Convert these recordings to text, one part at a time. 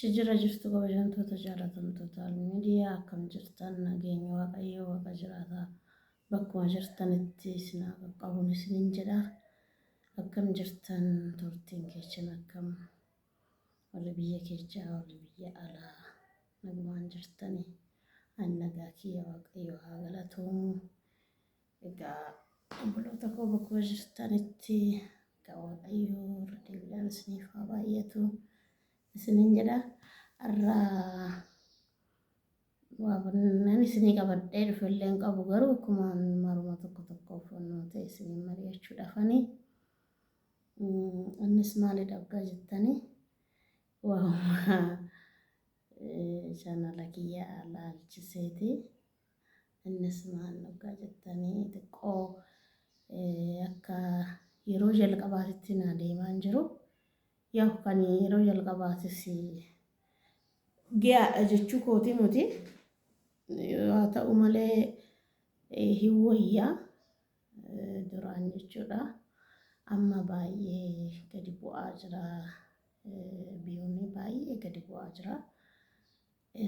Shijira jirtu kabajamtoota jaalatamtoota miidiyaa akkam jirtan nageenya waaqayyoo waaqa jiraata bakkuma jirtanitti isin haa qaqqabuun isiniin jedha akkam jirtan turtiin keessan akkam warri biyya keessaa warri biyya alaa nagumaan jirtanii nagaa kiyya waaqayyoo haa galatoomuu egaa obboloota koo bakkuma jirtanitti egaa waaqayyoo irra deebiidhaan isiniif haa baay'atu. Isiniin jedha irraa waan isinii qabadhee dhufellee hin qabu garuu akkuma maruma tokko uffannoo ta'e isinii mari'achuudhaafanii innis maalidha akka jettanii waa'uma chaanala kiyyaa laalchiseeti innis maal akka jettanii xiqqoo akka yeroo jalqabaatitti na deemaa jiru. Yaa kan yeroo jalqabaatis giyaadha jechuu kooti nuti haa ta'u malee hin wayyaa duraan jechuudha amma baay'ee gadi bu'aa jira biyyoonni baay'ee gadi bu'aa jira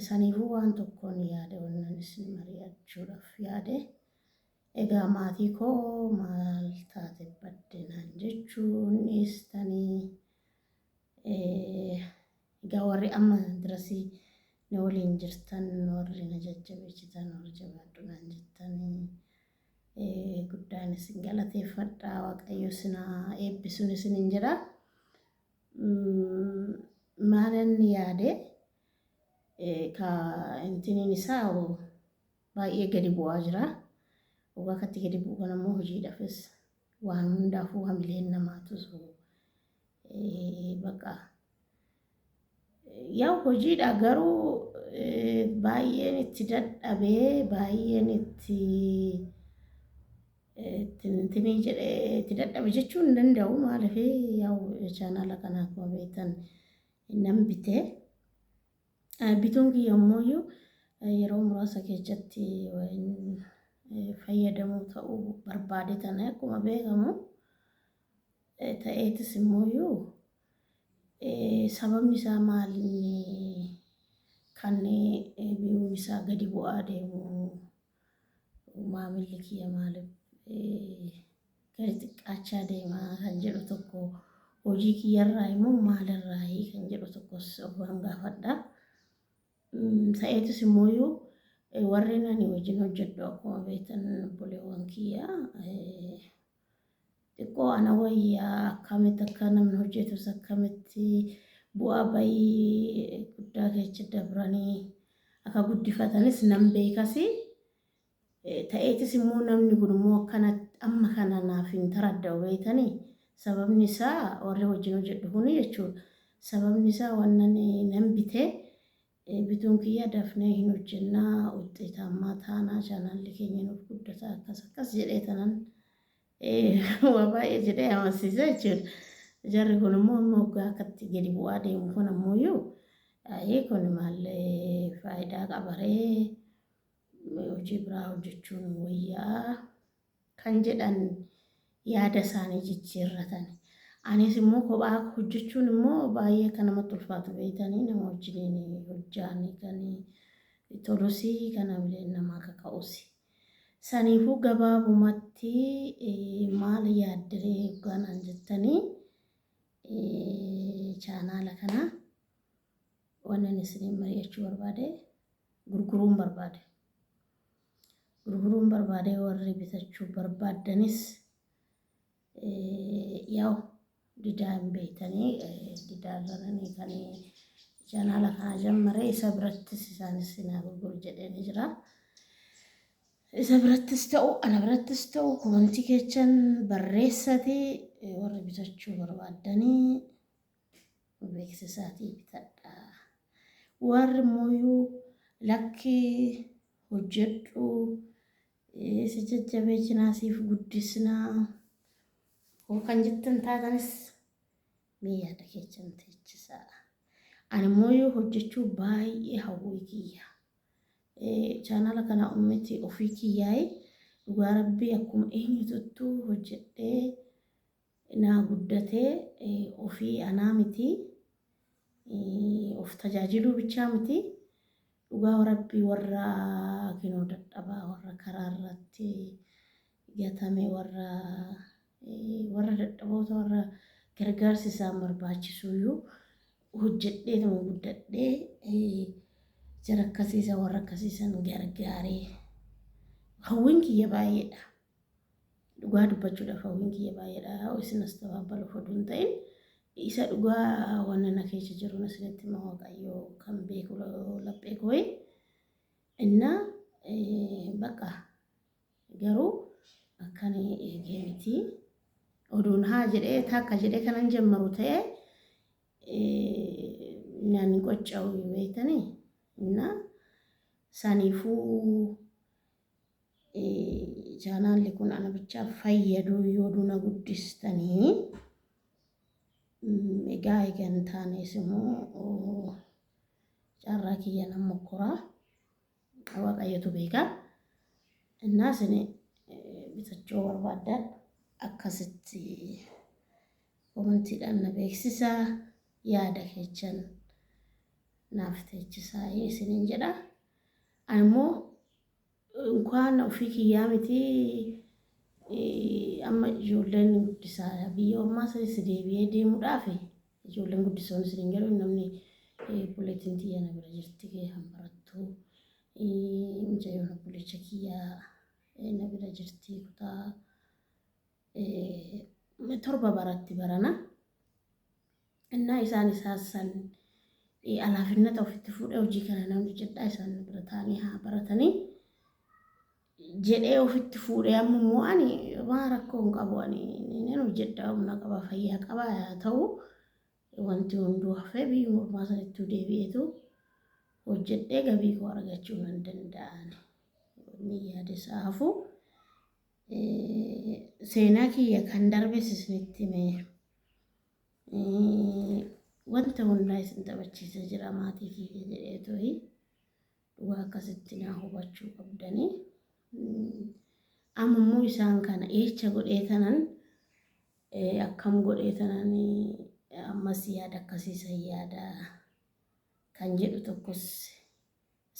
saniifuu waan tokkoon yaade wannan isin mari'achuudhaaf yaade egaa maatii koo maal taate baddeenaan jechuun dhiistanii egaa warri amma dirasii na waliin jirtan warri na jajjabeessitan warri jabaadhunaan jettanii guddaan isin galateeffadhaa waaqayyo isin haa eebbisuun isiniin jedha maalan yaade ka intiniin isaa baay'ee gadi bu'aa jira dhugaa katti gadi bu'u kan ammoo hojiidhaafis waan hundaafuu hamileen namaatu bakka yaa hojiidha garuu baay'een itti dadhabee baay'een itti dadhabe jechuun hin danda'u maaliif yaa chaanala kana akkuma beektan nan bitee bituun kiyya ammoo yeroo muraasa keessatti fayyadamuu ta'uu barbaade tana akkuma beekamu ta'eetis immoo sababni isaa maalinni kan biyyoon isaa gadi bu'aa deemu maamilli kiyya maaliif gadi xiqqaachaa deemaa kan jedhu tokko hojii kiyyarraa immoo maalirraa kan jedhu tokkos waan gaafadha ta'eetis immoo warreen ani wajjin hojjedhu akkuma beektan obboleewwan kiyya xiqqoo ana wayyaa akkamitti akka namni hojjetus akkamitti bu'aa bayii guddaa keessa dabranii akka guddifatanis nan beekasi ta'eetis immoo namni kun immoo akkana amma kana naaf hin taradda'u beektanii sababni isaa warri wajjin hojjedhu kun jechuudha sababni isaa waan nan bitee bituun kiyya dafnee hin hojjennaa wuxxeetammaa taanaa chaanalli keenya nuuf guddataa akkas jedhee tanan waa baay'ee jedhee amansiisa jechuudha. Jarri kun immoo waggaa akkatti gadi bu'aa deemu kun ammoo kun maal faayidaa qabaree hojii biraa hojjechuun wayyaa kan jedhan yaada isaanii jijjiirratan. Anis immoo kophaa hojjechuun immoo baay'ee kan namatti ulfaatu beektanii nama wajjin hojjaanii kan tolusii kana bileen namaa kaka'usi. Saniifuu gabaabumatti maal yaaddiree hogganaan jettanii chaanala kana wannan isiniin mari'achuu barbaade gurguruun barbaade warri bitachuu barbaaddanis yaa didaa hin beektanii didaarranii kan chaanala kana jammaree isa birattis isaanis naa gurguru jedhee jira. Isa birattis ta'u ana birattis ta'u komantii keessan barreessatee warri bitachuu barbaaddanii beeksisaatii bitadha. Warri immoo lakki hojjedhu si jajjabee cinaasiif guddisnaa kan jettan taatanis mee yaada keessan teechisaa. Ani immoo hojjechuu baay'ee hawwii kiyya. Chaanala kana ummati ofii kiyyaa'ee dhugaa rabbii akkuma eenyututtu hojjedhee naa guddatee ofii anaa miti of tajaajiluu bichaa miti dhugaa rabbii warra kinoo dadhabaa warra karaa irratti gatame warra dadhaboota warra gargaarsi isaan barbaachisuyyuu hojjedhee nama guddadhee jara akkasiisa warra akkasiisan gargaaree hawwiin kiyya baay'eedha. Dhugaa dubbachuudhaaf hawwiin kiyya baay'eedha. Isinas tabaabala fudhuun ta'in isa dhugaa wanna na keessa jiru na isinitti hima Waaqayyoo kan beeku laphee kooyi. Innaa baqa garuu akkan eegee miti oduun haa jedhee takka jedhee kanan jammaru ta'e nyaanni qocca'u beektanii innaa saniifuu chaanaalli kun ana bichaa fayyadu yoo duna guddistanii egaa eegan taanes immoo carraa kiyya nan mokkoraa Waaqayyotu beeka. Innaa isin bitachuu barbaadan akkasitti komantiidhaan na beeksisaa yaada keessan naaf teechisaa isiniin jedha. Ani immoo እንኳን ofii kiyyaa miti amma ijoolleen guddisaa biyya ormaa sanis deebi'ee deemuudhaaf ijoolleen guddisoon isiniin jedhu namni buleetiin tiyya na bira jirti kan barattu mucayyoon obboleessa kiyyaa na bira jirti kutaa torba baratti barana innaa isaan isaasan alaafinnata ofitti fuudhee hojii kana namni jedhaa isaan bira taa'anii haa baratanii jedhee ofitti fuudhee amma immoo ani waan rakkoo hin qabu ani nan hojjedha humna qaba fayyaa qaba haa ta'u wanti hunduu hafee biyya ormaa sanatti deebi'eetu hojjedhee gabii koo argachuu nan danda'an ni yaada isaa hafu seenaa kiyya kan darbe isinitti himee wanta hundaa isin taphachiisa jira maatii kiyya jedhee to'i dhugaa akkasitti naa hubachuu qabdanii. Amma immoo isaan kana eecha godhee tanan akkam godhee tanan ammas yaada akkasiisan yaada kan jedhu tokkos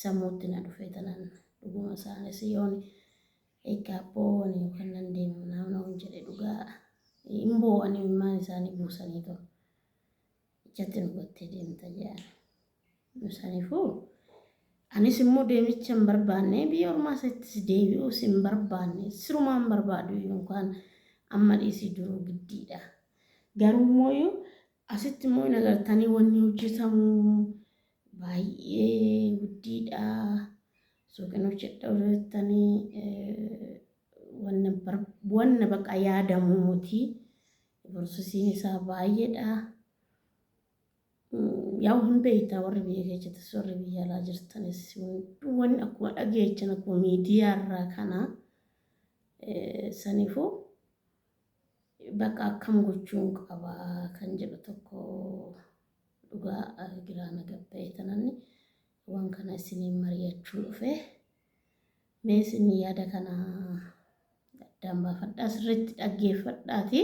sammuutti na dhufee tanan dhuguma isaanis yoon egaa booni yookaan nan deemu naannoo jedhe dhugaa hin boo'ani immaan isaanii buusanii ta'u ijatti nu gottee deemta jedhan isaaniifuu. Anis immoo deemicha hin barbaanne biyya ormaa isattis deebi'uus hin barbaanne sirumaa hin barbaadu yookaan amma dhiisii duruu giddiidha. Garuu immoo asitti immoo nagartanii wanni hojjetamu baay'ee guddiidha. Suuqin hojjedha hojjetanii wanna baqa yaadamu muti borsisiin isaa baay'eedha. Yaa hin beektaa warri biyya keessattis warri biyya alaa jirtanis wanni akkuma dhageechan akkuma miidiyaa irraa kana saniifuu bakka akkam gochuun qaba kan jedhu tokko dhugaa giraana gabba'ee tananni waan kana isiniin mari'achuu dhufe mee isin yaada kana addaan baafadhaa sirriitti dhaggeeffadhaati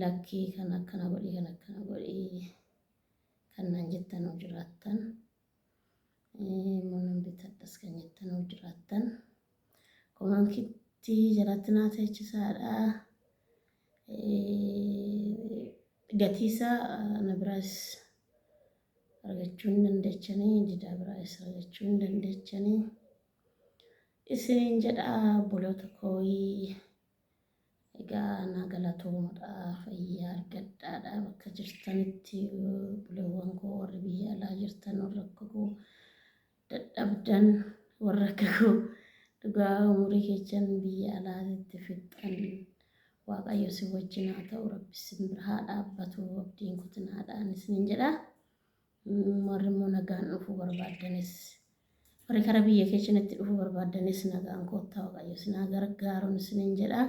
lakkii kan akkana godhii kanan jettanuu jiraattan monon bitadhas kan jettanuu jiraattan komankitti jalatti naa teechisaadha gatiisa na biraas argachuu hin dandeechanii didaa biraas argachuu hin dandeechanii isiniin jedha boloota kooyii egaa na galatoomadha fayyaa argadhaadha bakka jirtanitti buleewwan koo warri biyya alaa jirtan warra akka koo dadhabdan warra akka koo dhugaa umurii keessan biyya alaatti fixxan Waaqayyo si wajjin haa ta'u rabbi sin bira haa dhaabbatu abdiin kutin haadhaan isiniin jedha warri immoo nagaan dhufuu barbaaddanis warri karaa biyya keessanitti dhufuu barbaaddanis nagaan koottaa Waaqayyo sin haa gargaaruun isiniin jedha.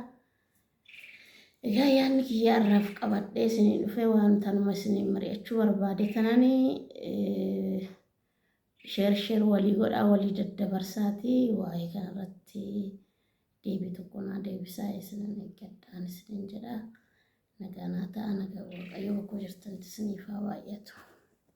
Egaa yaadni kiyyaa irraaf qabadhee isiniin dhufee waan tanuma isiniin mari'achuu barbaade tananii sheer walii godhaa walii daddabarsaati waa'ee kanarratti deebii tokko naa deebisaa isiniin eeggadhaan isiniin jedha nagaa naa ta'a nagaa Waaqayyo bakka jirtanitti isiniif haa baay'atu.